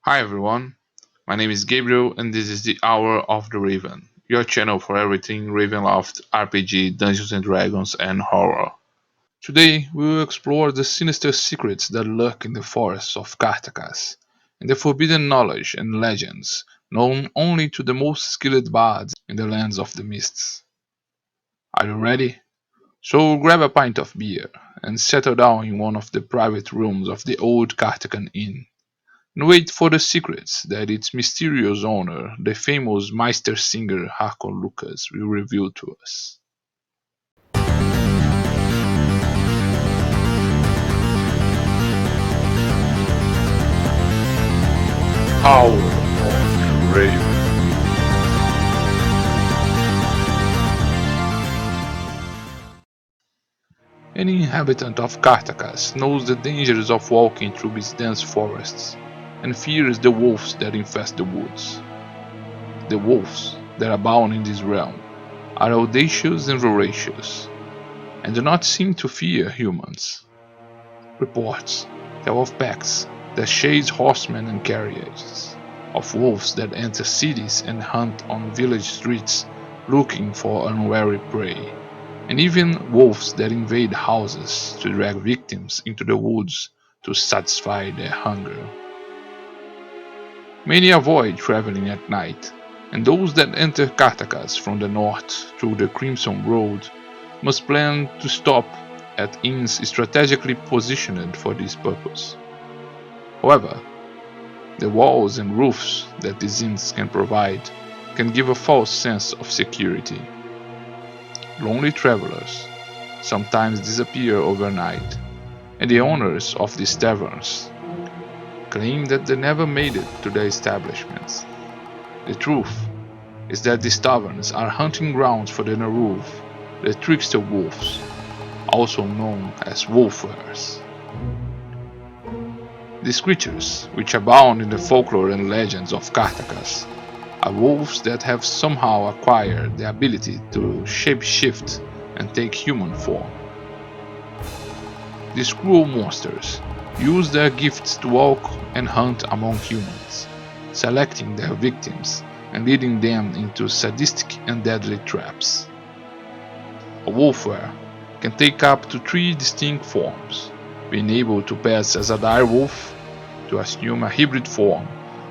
Hi everyone, my name is Gabriel and this is the Hour of the Raven, your channel for everything Ravenloft, RPG, Dungeons and Dragons and horror. Today we will explore the sinister secrets that lurk in the forests of Kartakass, and the forbidden knowledge and legends known only to the most skilled bards in the lands of the mists. Are you ready? So grab a pint of beer and settle down in one of the private rooms of the old Kartakan Inn and wait for the secrets that its mysterious owner, the famous Meister singer Lucas, will reveal to us. Howl of the Raven. Any inhabitant of Kartakass knows the dangers of walking through its dense forests, and fears the wolves that infest the woods. The wolves that abound in this realm are audacious and voracious, and do not seem to fear humans. Reports tell of packs that chase horsemen and carriages, of wolves that enter cities and hunt on village streets looking for unwary prey, and even wolves that invade houses to drag victims into the woods to satisfy their hunger. Many avoid traveling at night, and those that enter Kartakass from the north through the Crimson Road must plan to stop at inns strategically positioned for this purpose. However, the walls and roofs that these inns can provide can give a false sense of security. Lonely travelers sometimes disappear overnight, and the owners of these taverns claim that they never made it to their establishments. The truth is that these taverns are hunting grounds for the Naruv, the Trickster Wolves, also known as wolfwares. These creatures, which abound in the folklore and legends of Kartakass, are wolves that have somehow acquired the ability to shapeshift and take human form. These cruel monsters use their gifts to walk and hunt among humans, selecting their victims and leading them into sadistic and deadly traps. A wolfware can take up to 3 distinct forms, being able to pass as a dire wolf, to assume a hybrid form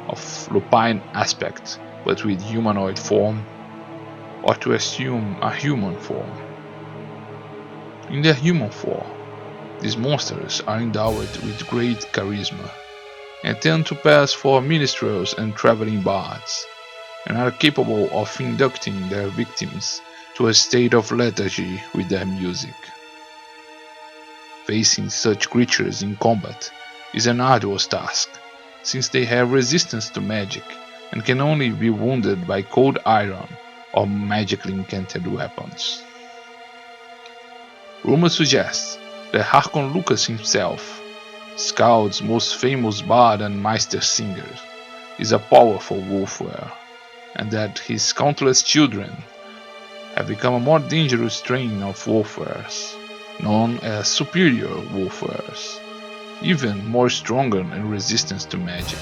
of lupine aspect but with humanoid form, or to assume a human form. In their human form, these monsters are endowed with great charisma, and tend to pass for minstrels and traveling bards, and are capable of inducting their victims to a state of lethargy with their music. Facing such creatures in combat is an arduous task, since they have resistance to magic and can only be wounded by cold iron or magically incanted weapons. Rumor suggests that Lucas himself, Skald's most famous bard and Meister singer, is a powerful wolfware, and that his countless children have become a more dangerous strain of wolfwares, known as superior wolfwares, even more stronger and resistant to magic.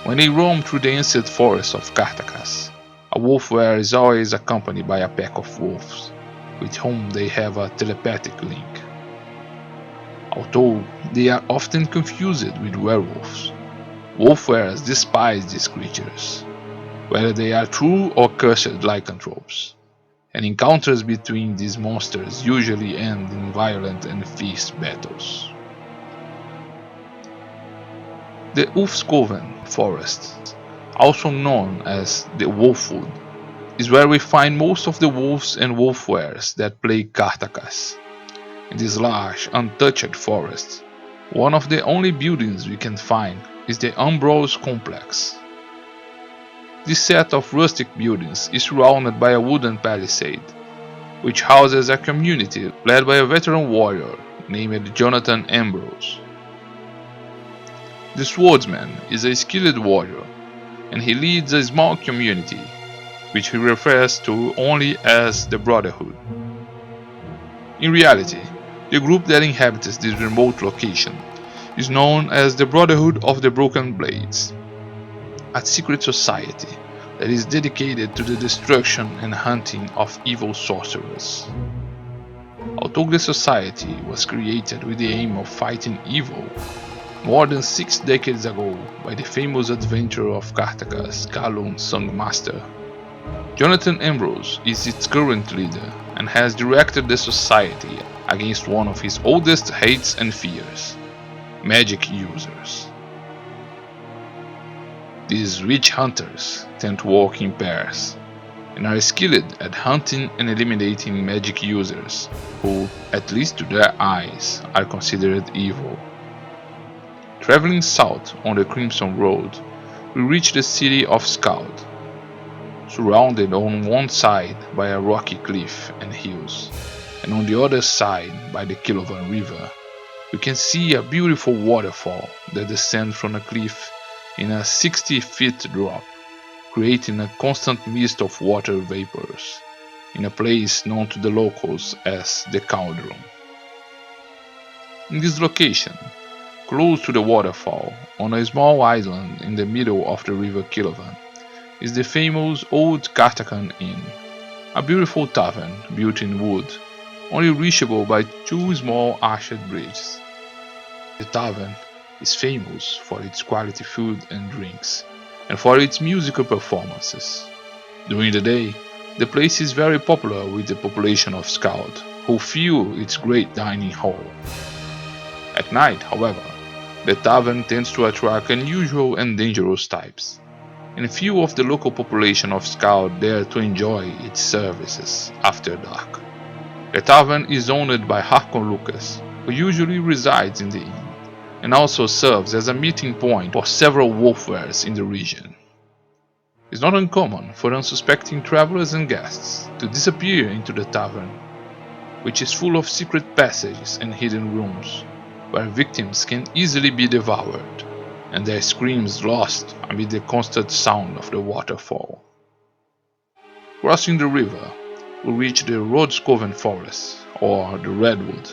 When they roam through the ancient forests of Kartakass, a wolfware is always accompanied by a pack of wolves, with whom they have a telepathic link. Although they are often confused with werewolves, wolfwares despise these creatures, whether they are true or cursed lycanthropes, and encounters between these monsters usually end in violent and fierce battles. The Ulfskoven forest, also known as the Wolfwood, is where we find most of the wolves and wolfwares that plague Kartakass. In this large, untouched forest, one of the only buildings we can find is the Umbros Complex. This set of rustic buildings is surrounded by a wooden palisade, which houses a community led by a veteran warrior named Jonathan Ambrose. The swordsman is a skilled warrior, and he leads a small community, which he refers to only as the Brotherhood. In reality, the group that inhabits this remote location is known as the Brotherhood of the Broken Blades, a secret society that is dedicated to the destruction and hunting of evil sorcerers. Although the society was created with the aim of fighting evil, more than 6 decades ago by the famous adventurer of Kartakass, Kalun's Songmaster, Jonathan Ambrose is its current leader and has directed the society against one of his oldest hates and fears: magic users. These witch hunters tend to walk in pairs and are skilled at hunting and eliminating magic users who, at least to their eyes, are considered evil. Traveling south on the Crimson Road, we reach the city of Skald. Surrounded on one side by a rocky cliff and hills, and on the other side by the Kilovan River, we can see a beautiful waterfall that descends from a cliff in a 60-foot drop, creating a constant mist of water vapors, in a place known to the locals as the Cauldron. In this location, close to the waterfall, on a small island in the middle of the river Kilovan, is the famous Old Kartakass Inn, a beautiful tavern built in wood, only reachable by 2 small arched bridges. The tavern is famous for its quality food and drinks, and for its musical performances. During the day, the place is very popular with the population of Skald, who fill its great dining hall. At night, however, the tavern tends to attract unusual and dangerous types, and few of the local population of Skald dare to enjoy its services after dark. The tavern is owned by Harkon Lucas, who usually resides in the inn, and also serves as a meeting point for several wolfwares in the region. It's not uncommon for unsuspecting travelers and guests to disappear into the tavern, which is full of secret passages and hidden rooms, where victims can easily be devoured, and their screams lost amid the constant sound of the waterfall. Crossing the river, we reach the Rhodskoven Forest, or the Redwood.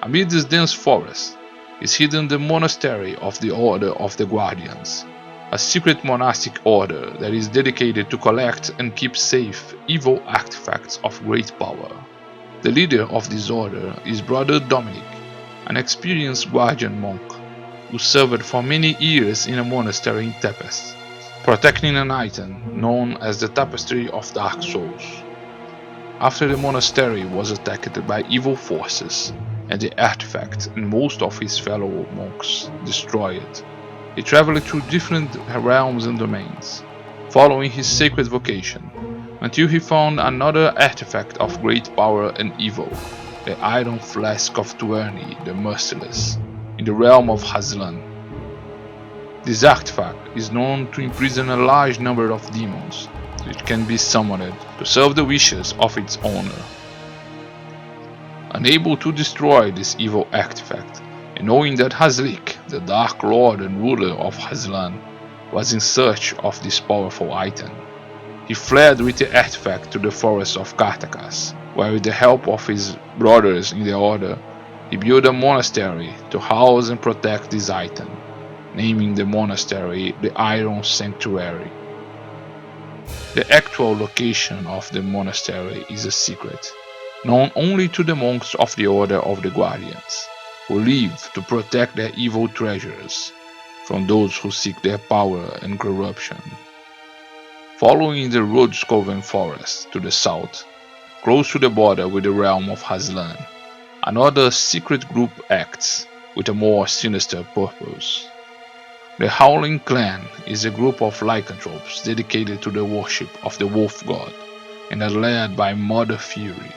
Amid this dense forest is hidden the monastery of the Order of the Guardians, a secret monastic order that is dedicated to collect and keep safe evil artifacts of great power. The leader of this order is Brother Dominic, an experienced guardian monk who served for many years in a monastery in Tempest, protecting an item known as the Tapestry of Dark Souls. After the monastery was attacked by evil forces and the artifact and most of his fellow monks destroyed, he traveled through different realms and domains, following his sacred vocation, until he found another artifact of great power and evil, the Iron Flask of Tuerni the Merciless, in the realm of Hazlan. This artifact is known to imprison a large number of demons, which can be summoned to serve the wishes of its owner. Unable to destroy this evil artifact, and knowing that Hazlik, the Dark Lord and ruler of Hazlan, was in search of this powerful item, he fled with the artifact to the forest of Kartakass, where with the help of his brothers in the order, he built a monastery to house and protect this item, naming the monastery the Iron Sanctuary. The actual location of the monastery is a secret, known only to the monks of the Order of the Guardians, who live to protect their evil treasures from those who seek their power and corruption. Following the Rhodskoven Forest to the south, close to the border with the realm of Hazlan, another secret group acts with a more sinister purpose. The Howling Clan is a group of lycanthropes dedicated to the worship of the Wolf God and are led by Mother Fury.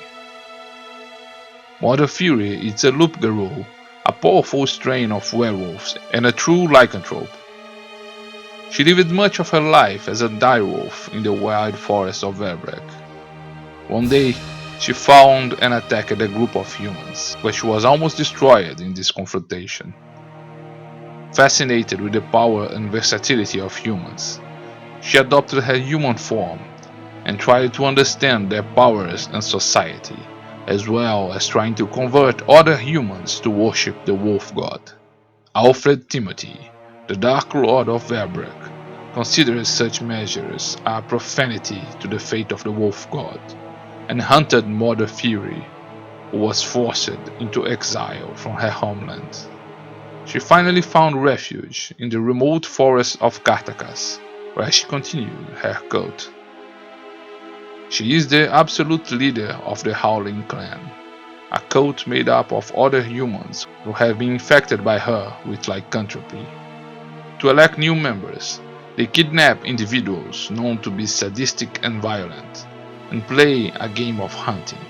Mother Fury is a Loup-Garou, a powerful strain of werewolves and a true lycanthrope. She lived much of her life as a direwolf in the wild forest of Verbrek. One day, she found and attacked a group of humans, but she was almost destroyed in this confrontation. Fascinated with the power and versatility of humans, she adopted her human form and tried to understand their powers and society, as well as trying to convert other humans to worship the Wolf God. Alfred Timothy, the Dark Lord of Verbrugg, considered such measures a profanity to the fate of the Wolf God, and hunted Mother Fury, who was forced into exile from her homeland. She finally found refuge in the remote forests of Kartakass, where she continued her cult. She is the absolute leader of the Howling Clan, a cult made up of other humans who have been infected by her with lycanthropy. To elect new members, they kidnap individuals known to be sadistic and violent, and play a game of hunting.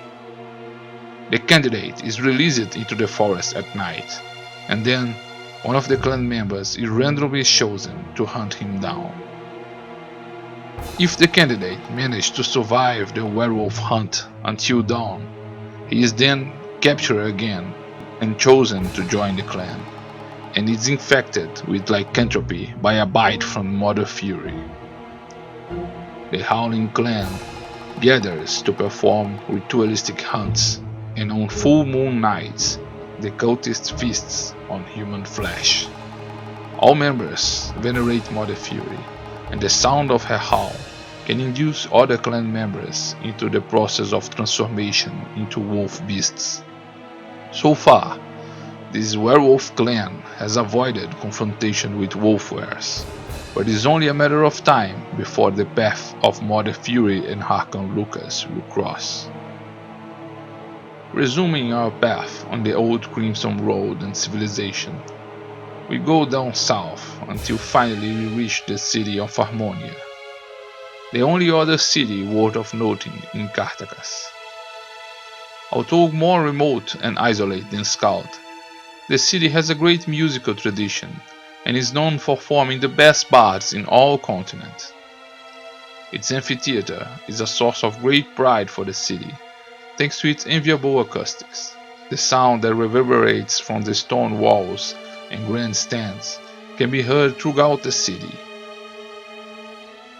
The candidate is released into the forest at night, and then one of the clan members is randomly chosen to hunt him down. If the candidate manages to survive the werewolf hunt until dawn, he is then captured again and chosen to join the clan, and is infected with lycanthropy by a bite from Mother Fury. The Howling Clan gathers to perform ritualistic hunts, and on full moon nights, the cultist feasts on human flesh. All members venerate Mother Fury, and the sound of her howl can induce other clan members into the process of transformation into wolf beasts. So far, this werewolf clan has avoided confrontation with wolf wares, but it is only a matter of time before the path of Mother Fury and Harkon Lucas will cross. Resuming our path on the old Crimson Road and civilization, we go down south until finally we reach the city of Harmonia, the only other city worth of noting in Kartakass. Although more remote and isolated than Skald, the city has a great musical tradition and is known for forming the best bards in all continent. Its amphitheater is a source of great pride for the city, thanks to its enviable acoustics. The sound that reverberates from the stone walls and grandstands can be heard throughout the city.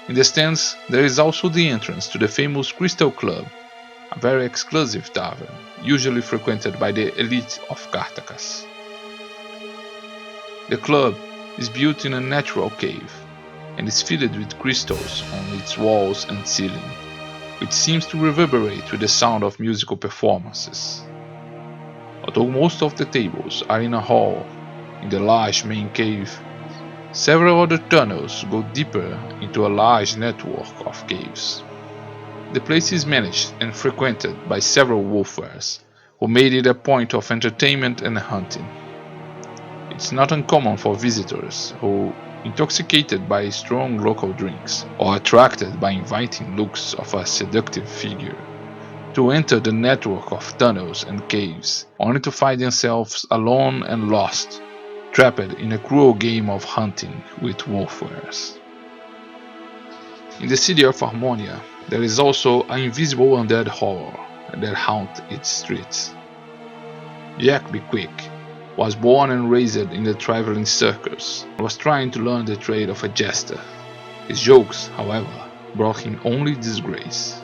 In the stands, there is also the entrance to the famous Crystal Club, a very exclusive tavern, usually frequented by the elite of Kartakass. The club is built in a natural cave, and is filled with crystals on its walls and ceiling, which seems to reverberate with the sound of musical performances. Although most of the tables are in a hall in the large main cave, several other tunnels go deeper into a large network of caves. The place is managed and frequented by several wolfwares, who made it a point of entertainment and hunting. It's not uncommon for visitors who, intoxicated by strong local drinks or attracted by inviting looks of a seductive figure, to enter the network of tunnels and caves, only to find themselves alone and lost, trapped in a cruel game of hunting with wolfwares. In the city of Harmonia, there is also an invisible undead horror that haunts its streets. Jack Bequick was born and raised in the traveling circus and was trying to learn the trade of a jester. His jokes, however, brought him only disgrace.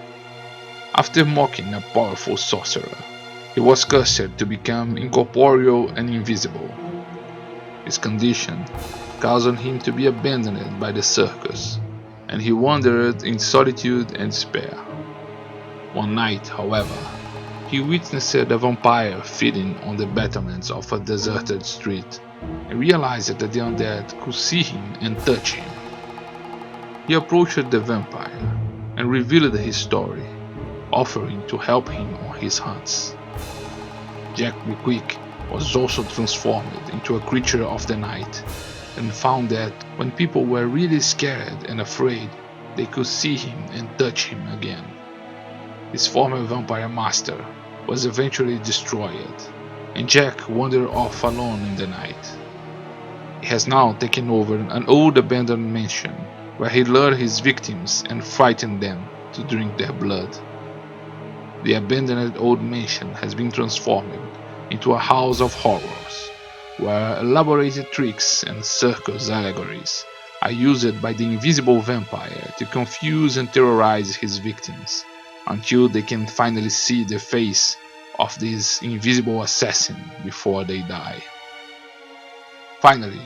After mocking a powerful sorcerer, he was cursed to become incorporeal and invisible. His condition caused him to be abandoned by the circus, and he wandered in solitude and despair. One night, however, he witnessed a vampire feeding on the battlements of a deserted street, and realized that the undead could see him and touch him. He approached the vampire and revealed his story, offering to help him on his hunts. Jack Bequick was also transformed into a creature of the night, and found that when people were really scared and afraid, they could see him and touch him again. His former vampire master was eventually destroyed, and Jack wandered off alone in the night. He has now taken over an old abandoned mansion, where he lured his victims and frightened them to drink their blood. The abandoned old mansion has been transformed into a house of horrors, where elaborate tricks and circus allegories are used by the invisible vampire to confuse and terrorize his victims, until they can finally see the face of this invisible assassin before they die. Finally,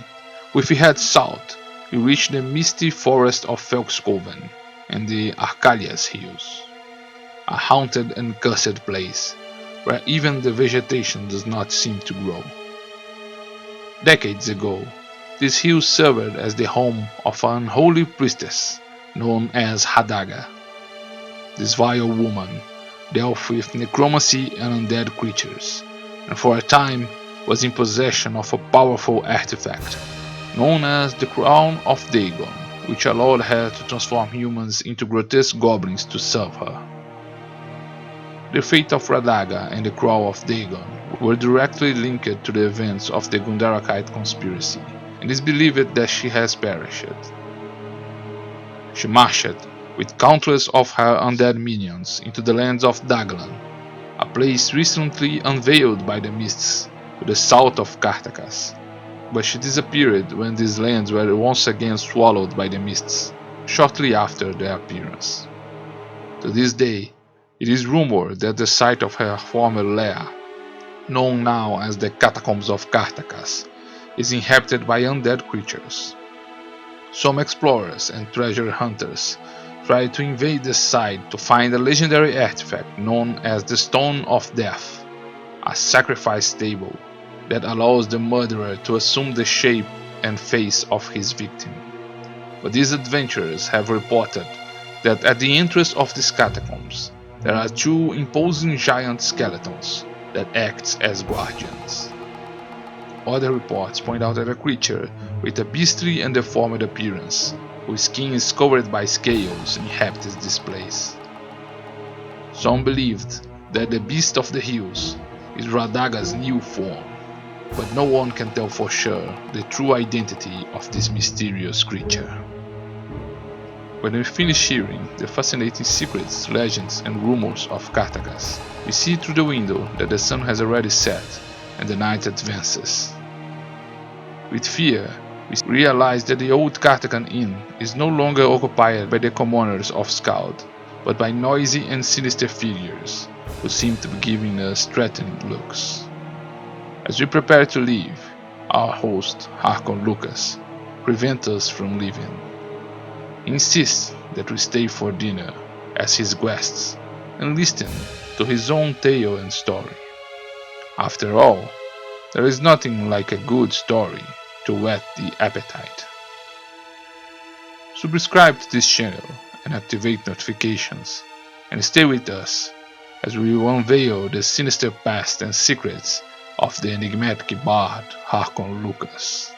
with his head south, we reach the misty forest of Felkskoven and the Arcalias Hills, a haunted and cursed place where even the vegetation does not seem to grow. Decades ago, this hill served as the home of an unholy priestess known as Hadaga. This vile woman dealt with necromancy and undead creatures, and for a time was in possession of a powerful artifact known as the Crown of Dagon, which allowed her to transform humans into grotesque goblins to serve her. The fate of Radaga and the Crown of Dagon were directly linked to the events of the Gundarakite conspiracy, and it is believed that she has perished. She marched with countless of her undead minions into the lands of Daglan, a place recently unveiled by the mists to the south of Kartakass, but she disappeared when these lands were once again swallowed by the mists, shortly after their appearance. To this day, it is rumored that the site of her former lair, known now as the Catacombs of Kartakass, is inhabited by undead creatures. Some explorers and treasure hunters tried to invade the site to find a legendary artifact known as the Stone of Death, a sacrifice table that allows the murderer to assume the shape and face of his victim. But these adventurers have reported that at the entrance of these catacombs there are two imposing giant skeletons that act as guardians. Other reports point out that a creature with a beastly and deformed appearance, whose skin is covered by scales, inhabits this place. Some believed that the Beast of the Hills is Radaga's new form, but no one can tell for sure the true identity of this mysterious creature. When we finish hearing the fascinating secrets, legends and rumors of Kartakass, we see through the window that the sun has already set and the night advances. With fear, we realize that the old Kartakan Inn is no longer occupied by the commoners of Skald, but by noisy and sinister figures who seem to be giving us threatening looks. As we prepare to leave, our host, Harkon Lucas, prevents us from leaving. He insists that we stay for dinner as his guests and listen to his own tale and story. After all, there is nothing like a good story to whet the appetite. Subscribe to this channel and activate notifications, and stay with us as we will unveil the sinister past and secrets of the enigmatic bard Harkon Lucas.